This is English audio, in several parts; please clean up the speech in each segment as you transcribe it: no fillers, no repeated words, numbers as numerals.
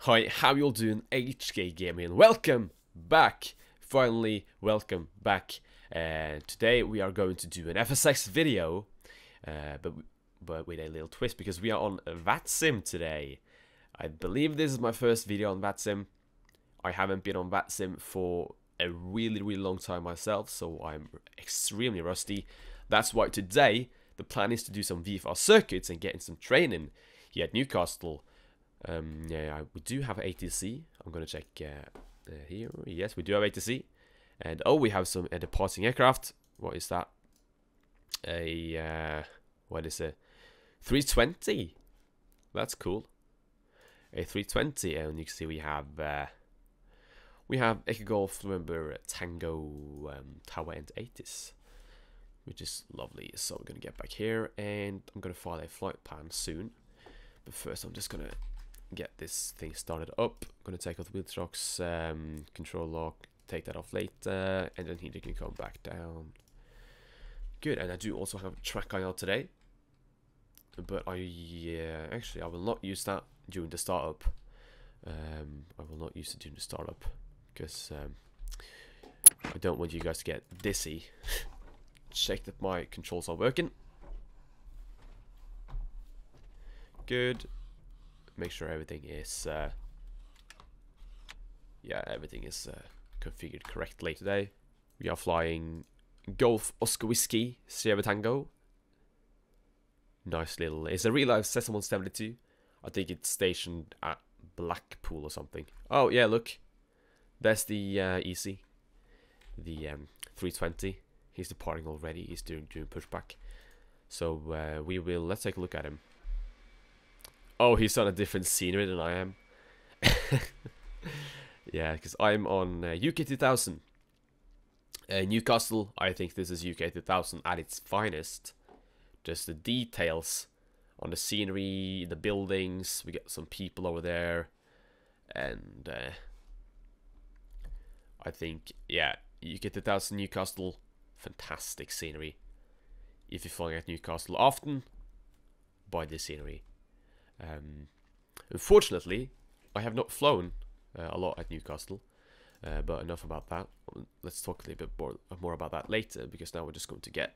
Hi, how you all doing? HKGaming. Welcome back. Finally, welcome back. Today we are going to do an FSX video, but with a little twist because we are on VATSIM today. I believe this is my first video on VATSIM. I haven't been on VATSIM for a really long time myself, so I'm extremely rusty. That's why today the plan is to do some VFR circuits and get in some training here at Newcastle. We do have ATIS. I'm gonna check here. Yes, we do have ATIS, and oh, we have some departing aircraft. What is that? What is it? 320. That's cool. A 320, and you can see we have Echo Golf, November, Tango, Tower, and ATIS, which is lovely. So we're gonna get back here, and I'm gonna file a flight plan soon. But first, I'm just gonna get this thing started up. I'm gonna take off the wheel shocks, control lock, take that off later, and then heater can come back down. Good, and I do also have track IR today, but actually I will not use that during the startup. I will not use it during the startup because I don't want you guys to get dizzy. Check that my controls are working. Good. Make sure everything is everything is configured correctly today. We are flying Golf Oscar Whiskey Sierra Tango. Nice little, it's a real life Cessna 172. I think it's stationed at Blackpool or something. Oh yeah, look, there's the EC, the 320. He's departing already. He's doing pushback. So let's take a look at him. Oh, he's on a different scenery than I am. Yeah, because I'm on UK 2000. Newcastle, I think this is UK 2000 at its finest. Just the details on the scenery, the buildings. We got some people over there. And I think, yeah, UK 2000 Newcastle, fantastic scenery. If you're flying at Newcastle often, buy this scenery. Unfortunately, I have not flown a lot at Newcastle, but enough about that. Let's talk a little bit more about that later, because now we're just going to get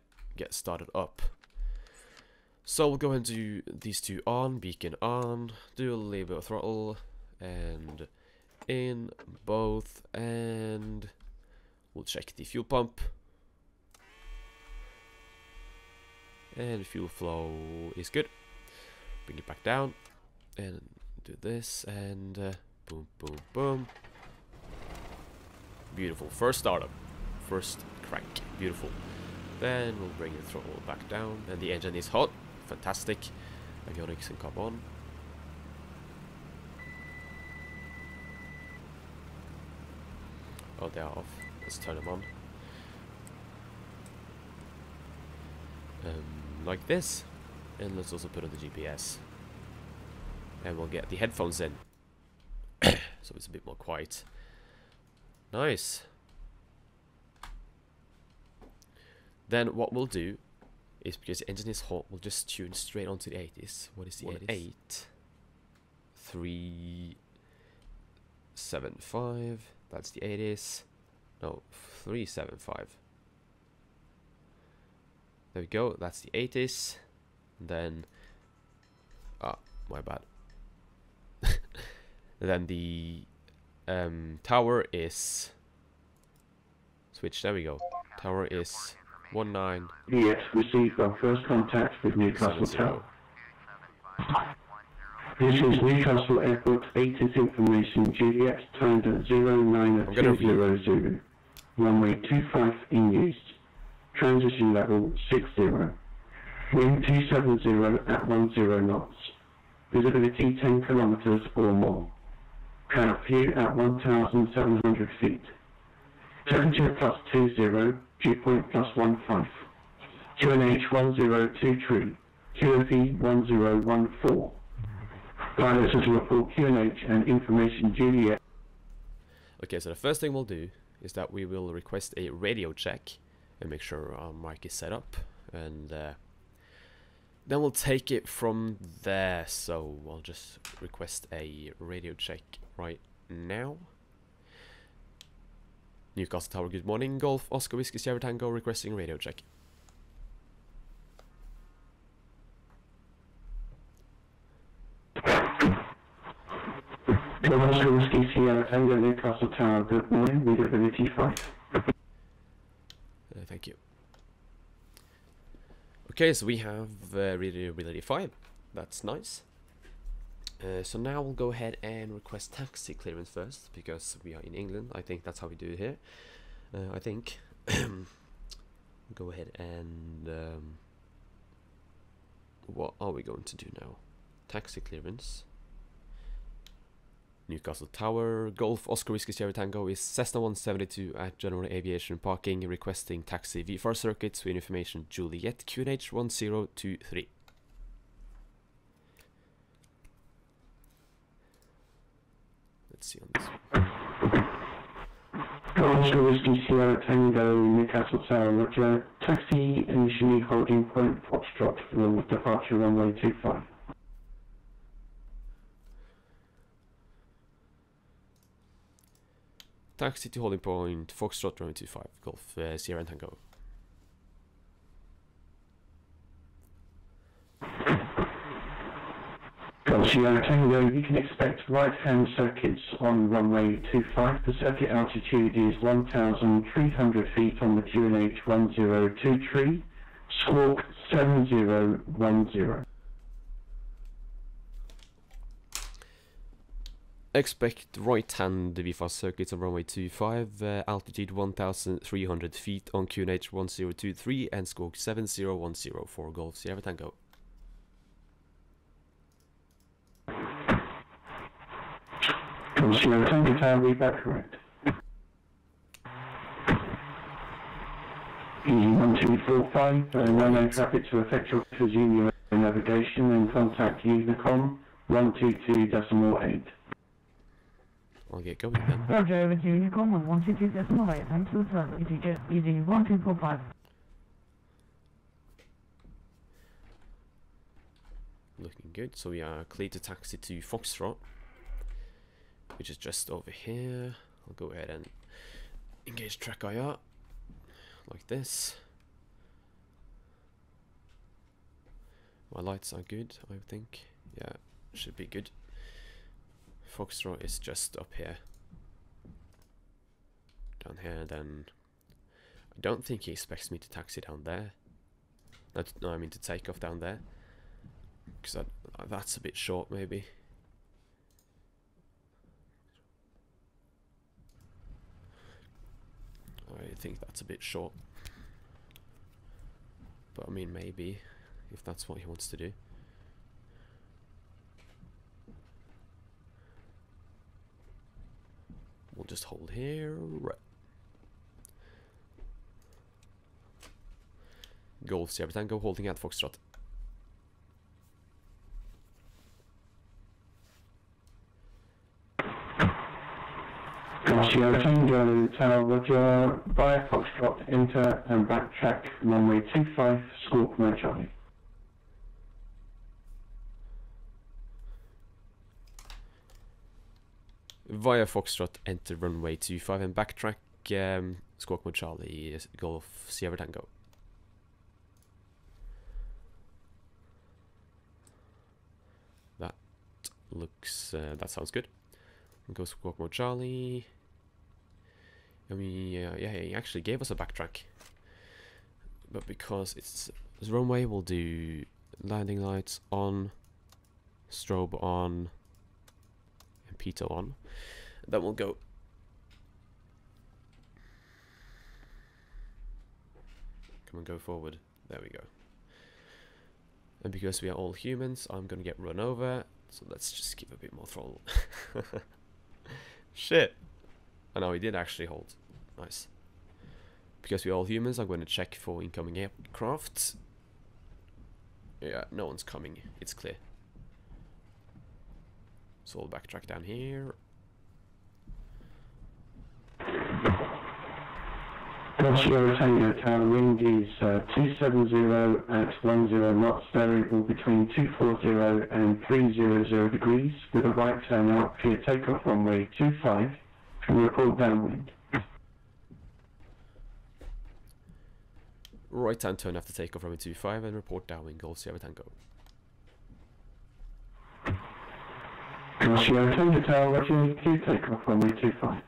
started up. So we'll go ahead and do these two on, beacon on, do a little bit of throttle, and in both, and we'll check the fuel pump. And fuel flow is good. Bring it back down and do this, and boom, boom, boom. Beautiful. First startup, first crank. Beautiful. Then we'll bring the throttle back down, and the engine is hot. Fantastic. Avionics can come on. Oh, they're off. Let's turn them on. Like this. And let's also put on the GPS. And we'll get the headphones in. So it's a bit more quiet. Nice. Then what we'll do is, because the engine is hot, we'll just tune straight onto the ATIS. What is the ATIS? 375. That's the ATIS. No, 375. There we go. That's the ATIS. Then, my bad. Then the tower is switch. There we go. Tower is 19. Yes, received our first contact with Newcastle Tower. This is Newcastle Airport ATIS information. Juliet turned at 09200. Runway 25 in use. Transition level 60. Wind 270 at 10 knots. Visibility 10 kilometers or more. Cloud view at 1,700 feet. Temperature +20, dew point +15. QNH 1023, QFE 1014. Pilots to report QNH and information Juliet. Okay, so the first thing we'll do is that we will request a radio check and make sure our mic is set up, and then we'll get the headphones in. And then we'll check the fuel pump. And fuel flow is good. Bring it back down. And the engine is hot. Fantastic. Avionics can come on. Oh, they're off. Let's turn them on. Okay, so the first thing we'll do is that we will request a radio check and then we'll take it from there. So I'll just request a radio check right now. Newcastle Tower, good morning. Golf Oscar Whiskey Sierra Tango requesting radio check. Oscar Whiskey Sierra Tango, Newcastle Tower, good morning. Readability 5. Thank you. Okay, so we have readability 5. That's nice. So now we'll go ahead and request taxi clearance first, because we are in England. I think that's how we do it here. I think. Go ahead and... what are we going to do now? Taxi clearance. Newcastle Tower, Golf Oscar Whiskey Sierra Tango is Cessna 172 at General Aviation Parking, requesting taxi VFR circuits with information Juliet QNH 1023. Let's see on this one. Oscar Whiskey Sierra Tango, Newcastle Tower, Roger. Taxi initially holding point Foxtrot for departure runway 25. Taxi to holding point Foxtrot runway 25, Golf Sierra Tango. Golf Sierra Tango, you can expect right-hand circuits on runway 25. The circuit altitude is 1,300 feet on the QNH 1023, squawk 7010. Expect right-hand VFR circuits on runway 25, altitude 1,300 feet on QNH 1023 and squawk 7010 for Golf Sierra Tango. Golf Sierra Tango Tower, read back correct. EG1245, runway traffic to effect your resume your navigation and contact Unicom 122.8. I'll get going then. Roger, over to Unicom 122.8, thanks for the service. EG1245. Looking good. So we are clear to taxi to Foxtrot, which is just over here. I'll go ahead and engage track IR like this. My lights are good, I think. Yeah, should be good. Foxtrot is just up here. Down here, then I don't think he expects me to taxi down there. No, I mean to take off down there. Because that's a bit short, maybe. I think that's a bit short. But I mean, maybe, if that's what he wants to do. We'll just hold here. Right. Golf Sierra Tango holding at Foxtrot. Golf Sierra Tango Tower, Roger. Via Foxtrot, enter and backtrack runway 25, squawk no Charlie. Via Foxtrot, enter runway 25 and backtrack squawk mode Charlie, Golf Sierra Tango. That looks, that sounds good. We'll go squawk mode Charlie. I mean, yeah, he actually gave us a backtrack. But because it's runway, we'll do landing lights on, strobe on, and pitot on. Then we'll go. Come on, go forward. There we go. And because we are all humans, I'm gonna get run over. So let's just give a bit more throttle. Shit. Oh no, he did actually hold. Nice. Because we're all humans, I'm going to check for incoming aircraft. Yeah, no one's coming. It's clear. So we'll backtrack down here. Sierra Tango Tower, wind is 270 at 10 knots, variable between 240 and 300 degrees, with a right turn out, clear takeoff runway 25, and report downwind. Right hand turn after takeoff runway 25 and report downwind, Golf Sierra Tango. Sierra Tango Tower, watching clear takeoff runway 25.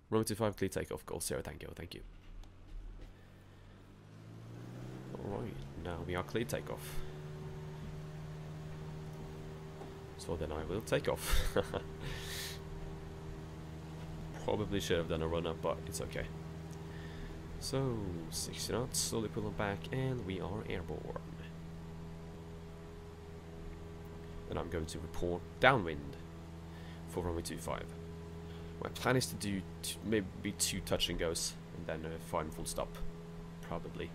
Runway 25, clear takeoff, Golf Sierra Tango, thank you. Alright, now we are clear takeoff. So then I will take off. Probably should have done a run up, but it's okay. So, 60 knots, slowly pulling back, and we are airborne. And I'm going to report downwind for runway 25. My plan is to do maybe 2 touch and goes, and then a final full stop, probably.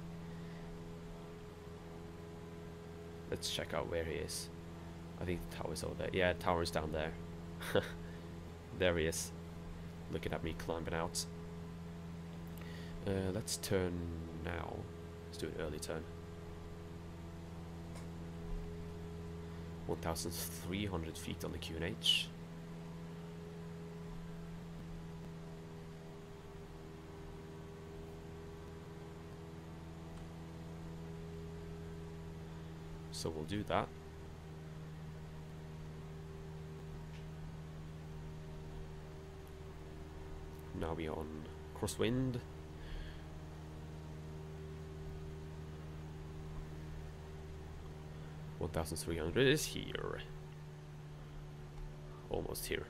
Let's check out where he is. I think the tower's over there. Yeah, tower's down there. There he is, looking at me climbing out. Let's turn now. Let's do an early turn. 1,300 feet on the QNH. So we'll do that. Now we're on crosswind. $1,300 is here. Almost here.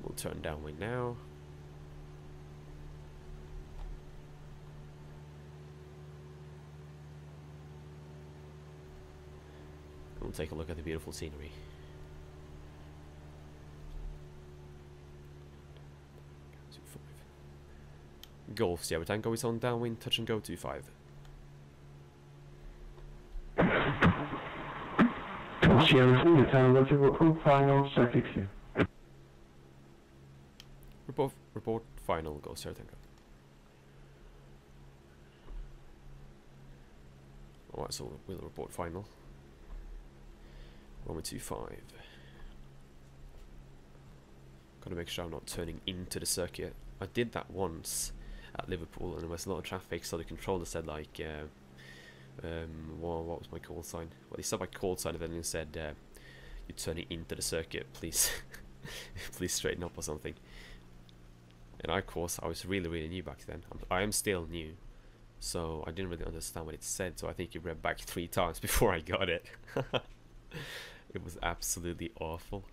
We'll turn downwind now. We'll take a look at the beautiful scenery. Golf Sierra Tango is on downwind, touch and go 25. Sierra Tango Tower, Roger, report final, circuit clear. Report final, Golf Sierra Tango. Alright, so we'll report final. Runway 25. Gotta make sure I'm not turning into the circuit. I did that once at Liverpool, and there was a lot of traffic, so the controller said like, what was my call sign? Well, he said my call sign, and then he said, you're turning into the circuit, please, please straighten up or something. And of course, I was really new back then. I am still new, so I didn't really understand what it said, so I think it read back 3 times before I got it. It was absolutely awful.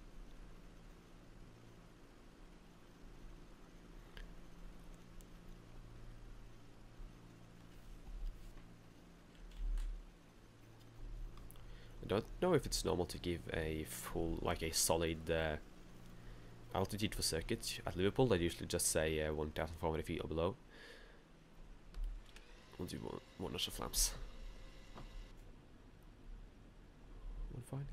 I don't know if it's normal to give a full, like a solid altitude for circuits. At Liverpool, they usually just say 1,400 feet or below. We'll do one notch of flaps. One final.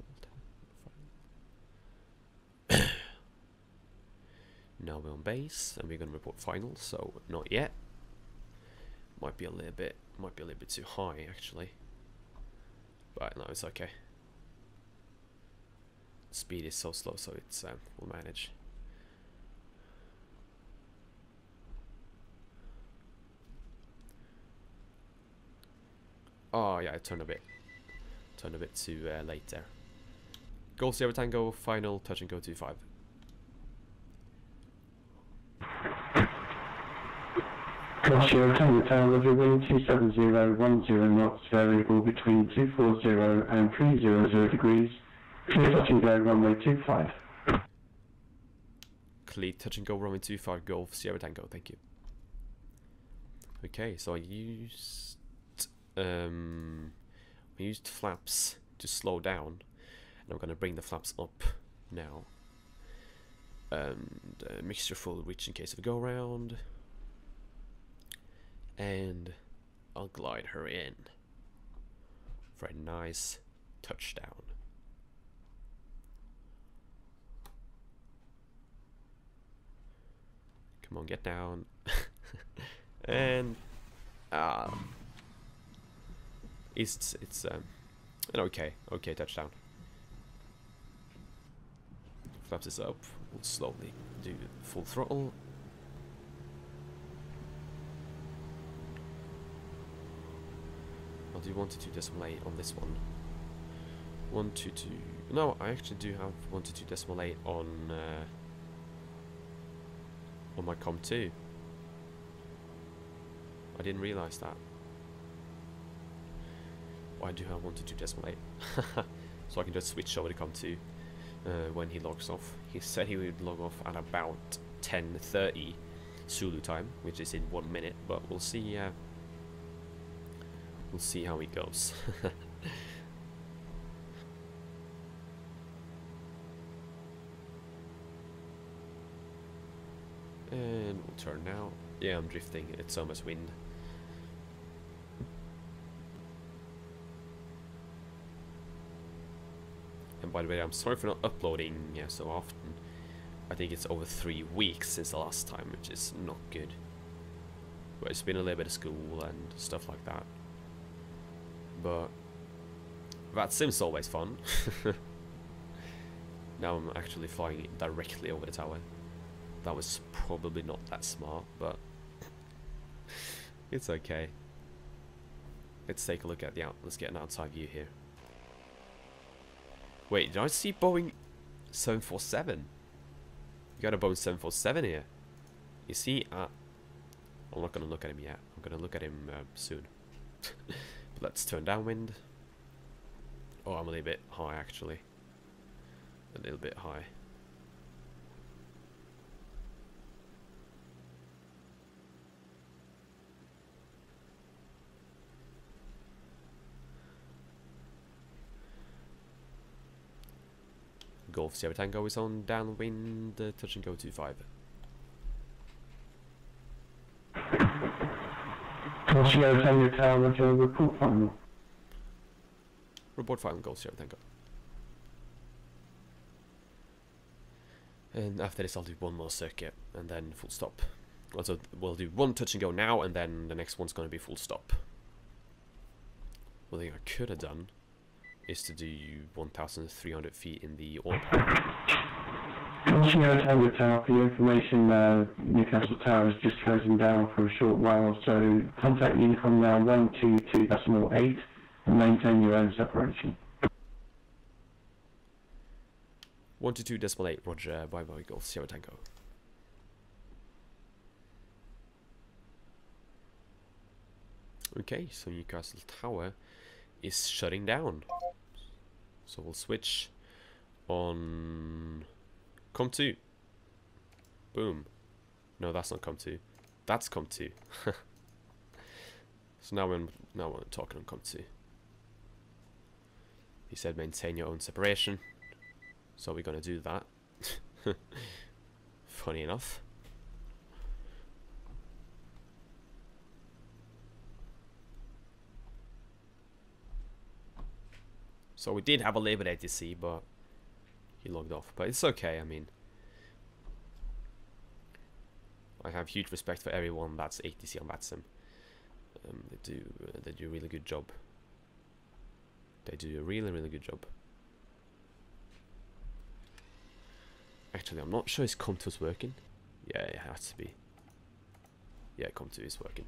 Now we're on base, and we're gonna report final. So not yet. Might be a little bit too high actually, but no, it's okay. Speed is so slow, so it's we'll manage. Oh yeah, I turned a bit too late there. Golf Sierra Tango, final touch and go 25. Golf Sierra Tango Tower, Roger, wind 270, 10 knots, variable between 240 and 300 degrees. Clear touch and go runway 25. Clear touch and go runway 25, Golf Sierra Tango, thank you. Okay, so I used flaps to slow down, and I'm gonna bring the flaps up now. And mixture full reach in case of a go round, and I'll glide her in for a nice touchdown. Come on, get down. And it's an okay touchdown. Flaps is up. We'll slowly do full throttle. I'll do 122.8 on this one. 122. No, I actually do have 122.8 on my COM 2. I didn't realize that. I do have 122.8. So I can just switch over to COM 2 when he logs off. He said he would log off at about 10:30 Zulu time, which is in 1 minute, but we'll see. We'll see how it goes. And we'll turn now. Yeah, I'm drifting. It's so much wind. And by the way, I'm sorry for not uploading so often. I think it's over 3 weeks since the last time, which is not good. But it's been a little bit of school and stuff like that. But VATSIM's always fun. Now I'm actually flying directly over the tower. That was probably not that smart, but it's okay. Let's take a look at the let's get an outside view here. Wait, did I see Boeing 747? You got a Boeing 747 here. You see, I'm not gonna look at him yet. I'm gonna look at him soon. But let's turn downwind. Oh, I'm a little bit high actually. A little bit high. Golf Sierra Tango is on downwind, touch and go 25. Golf Sierra Tango Tower, report final. Report final, Golf Sierra Tango. And after this I'll do one more circuit and then full stop. Also, we'll do one touch and go now, and then the next one's going to be full stop. One thing I could have done is to do 1,300 feet in the oil pile. Golf Sierra Tango Tower, for your information, Newcastle Tower is just closing down for a short while, so contact Unicom now 122.8 and maintain your own separation. 122.8, roger, bye bye, Golf Sierra Tango. Okay, so Newcastle Tower is shutting down. So we'll switch on COM 2. Boom. No, that's not COM 2. That's COM 2. So now we're talking on COM 2. He said maintain your own separation. So we're gonna do that. Funny enough. So we did have a little bit ATC, but he logged off. But it's okay, I mean. I have huge respect for everyone that's ATC on VATSIM. They do a really good job. They do a really good job. Actually, I'm not sure his COM 2 is working. Yeah, it has to be. Yeah, COM 2 is working.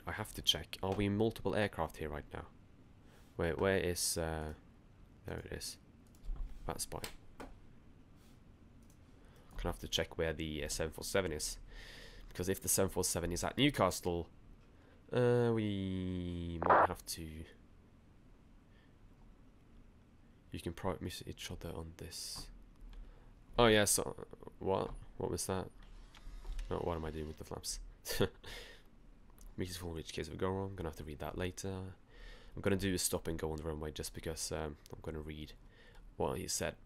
I have to check. Are we multiple aircraft here right now? Where is there it is. That's fine. Gonna have to check where the 747 is, because if the 747 is at Newcastle, we might have to. You can probably miss each other on this. Oh yeah. So what was that? Oh, what am I doing with the flaps? Makes full which case of go wrong. I'm gonna have to read that later. I'm gonna do a stop and go on the runway just because I'm gonna read what he said.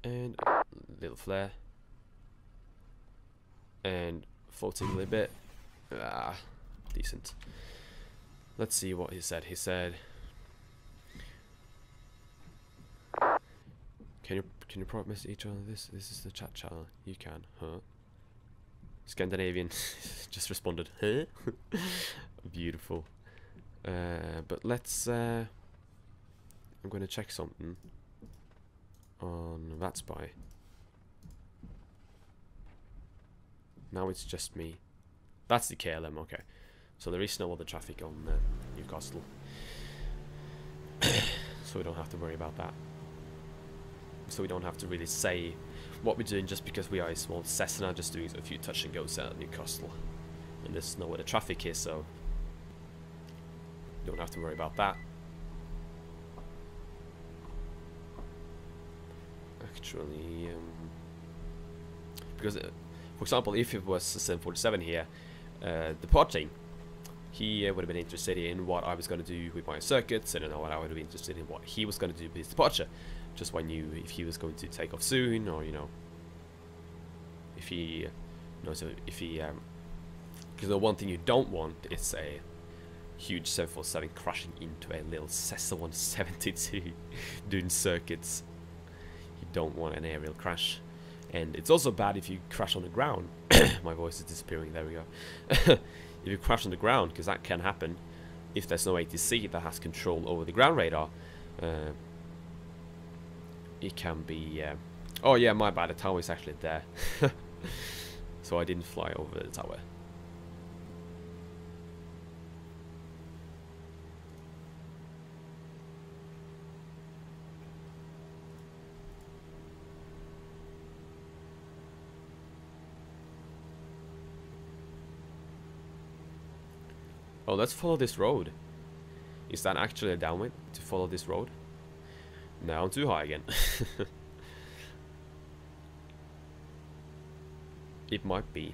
And little flare. And floating a little bit. Decent. Let's see what he said. He said, can you promise each other this? This is the chat channel. You can, huh? Scandinavian just responded, huh? Beautiful. But let's I'm gonna check something on VATSPy. Now it's just me. That's the KLM, okay. So there is no other traffic on Newcastle. So we don't have to worry about that. So we don't have to really say what we're doing just because we are a small Cessna, just doing a few touch and goes out of Newcastle. And there's no where the traffic is, so don't have to worry about that. Actually, because for example, if it was a 747 here, departing, he would have been interested in what I was going to do with my circuits, and I know what I would be interested in what he was going to do with his departure. Just when you, if he was going to take off soon, or you know, if he, because the one thing you don't want is a huge 747 crashing into a little Cessna 172 doing circuits. You don't want an aerial crash. And it's also bad if you crash on the ground. My voice is disappearing, there we go. If you crash on the ground, because that can happen if there's no ATC that has control over the ground radar. It can be... oh yeah, my bad, the tower is actually there. So I didn't fly over the tower. Oh, let's follow this road. Is that actually a downwind to follow this road? No, I'm too high again. It might be.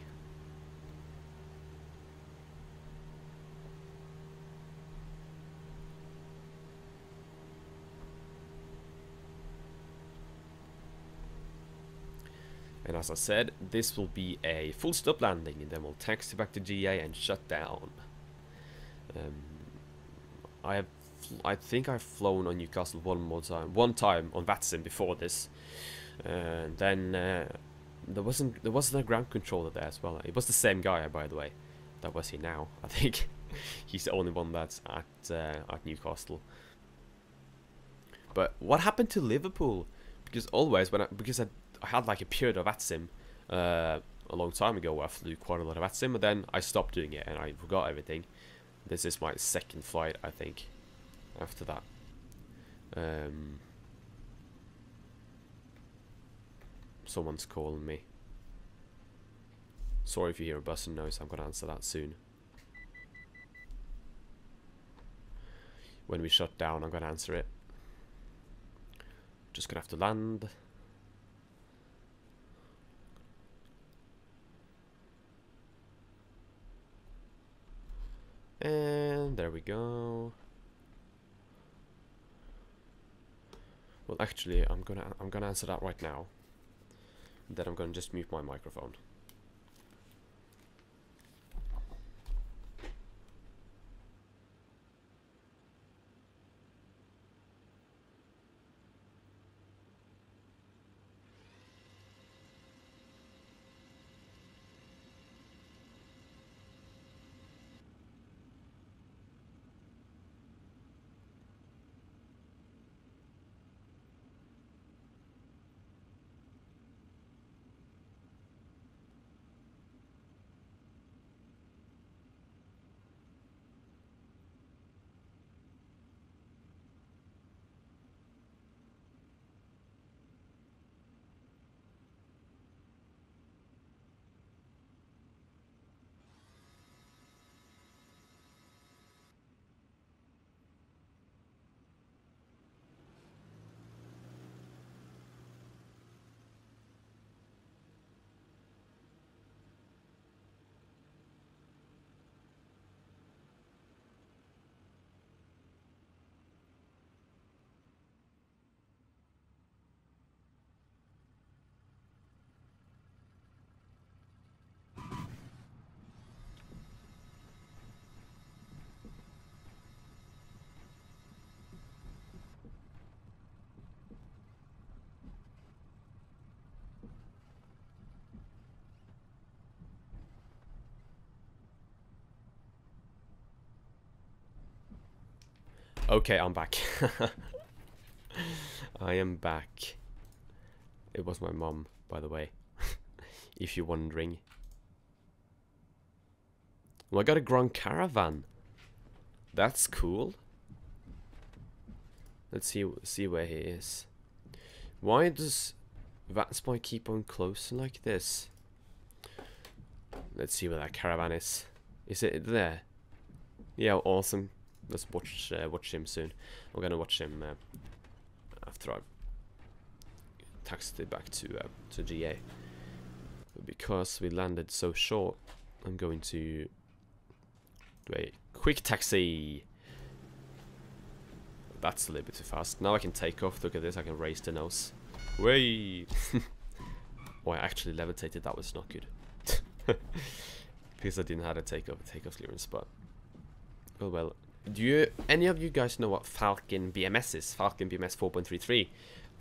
And as I said, this will be a full stop landing, and then we'll taxi back to GA and shut down. I think I've flown on Newcastle one time on VATSIM before this, and then there wasn't a ground controller there as well. It was the same guy, by the way, that was here now. I think he's the only one that's at Newcastle. But what happened to Liverpool? Because always when I had like a period of VATSIM a long time ago where I flew quite a lot of VATSIM, but then I stopped doing it and I forgot everything. This is my second flight, I think, after that. Someone's calling me. Sorry if you hear a buzzing noise, I'm gonna answer that soon. When we shut down, I'm gonna answer it. Just gonna have to land. And there we go. Well, actually, I'm gonna answer that right now. Then I'm gonna just mute my microphone. Okay, I'm back. I am back. It was my mom, by the way, if you're wondering. Well, I got a Grand Caravan. That's cool. Let's see where he is. Why does VATSIM keep on closing like this? Let's see where that caravan is. Is it there? Yeah, awesome. Let's watch him soon. I'm gonna watch him after I've taxied it back to GA. But because we landed so short, I'm going to do a quick taxi. That's a little bit too fast. Now I can take off. Look at this. I can raise the nose. Way. Oh, I actually levitated. That was not good. Because I didn't have a takeoff clearance, but oh well. Do any of you guys know what Falcon BMS is? Falcon BMS 4.33,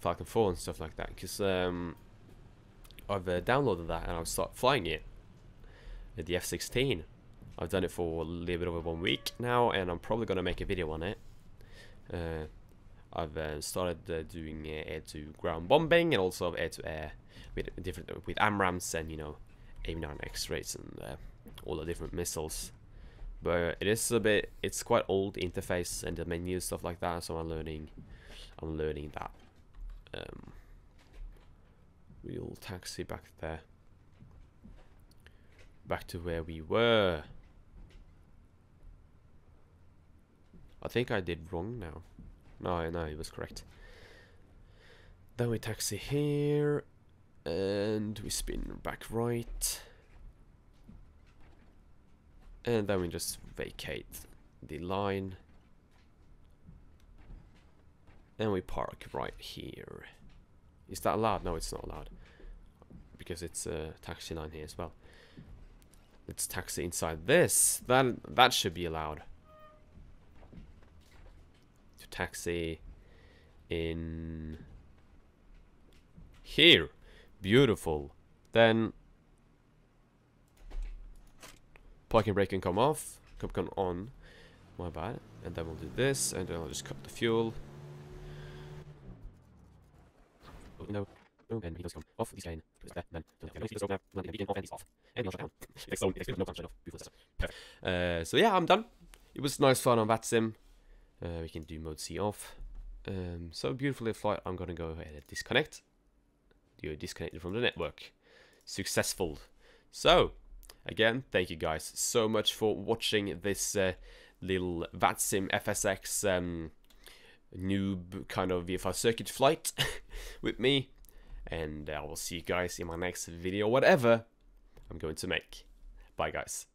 Falcon 4 and stuff like that. Because I've downloaded that and I've started flying it. The F-16. I've done it for a little bit over 1 week now, and I'm probably gonna make a video on it. I've started doing air-to ground bombing and also air-to-air with AMRAAMs and, you know, AIM-9 X-rays and all the different missiles. But it is a bit, it's quite old interface and the menu stuff like that, so I'm learning that. We'll taxi back there, back to where we were. I think I did wrong now. No, it was correct. Then we taxi here, and we spin back right. And then we just vacate the line. And we park right here. Is that allowed? No, it's not allowed. Because it's a taxi line here as well. Let's taxi inside this. That should be allowed. To taxi in here. Beautiful. Then parking brake can come off, come on. My bad. And then we'll do this, and then I'll just cut the fuel. No, and he does come off. He's going. Then he's off. And he's off. And he'll shut down. No time shut off. Perfect. So yeah, I'm done. It was nice fun on VATSIM. We can do mode C off. So beautifully flight. I'm gonna go ahead and disconnect. You're disconnected from the network. Successful. So again, thank you guys so much for watching this little VATSIM FSX noob kind of VFR circuit flight with me, and I will see you guys in my next video, whatever I'm going to make. Bye guys.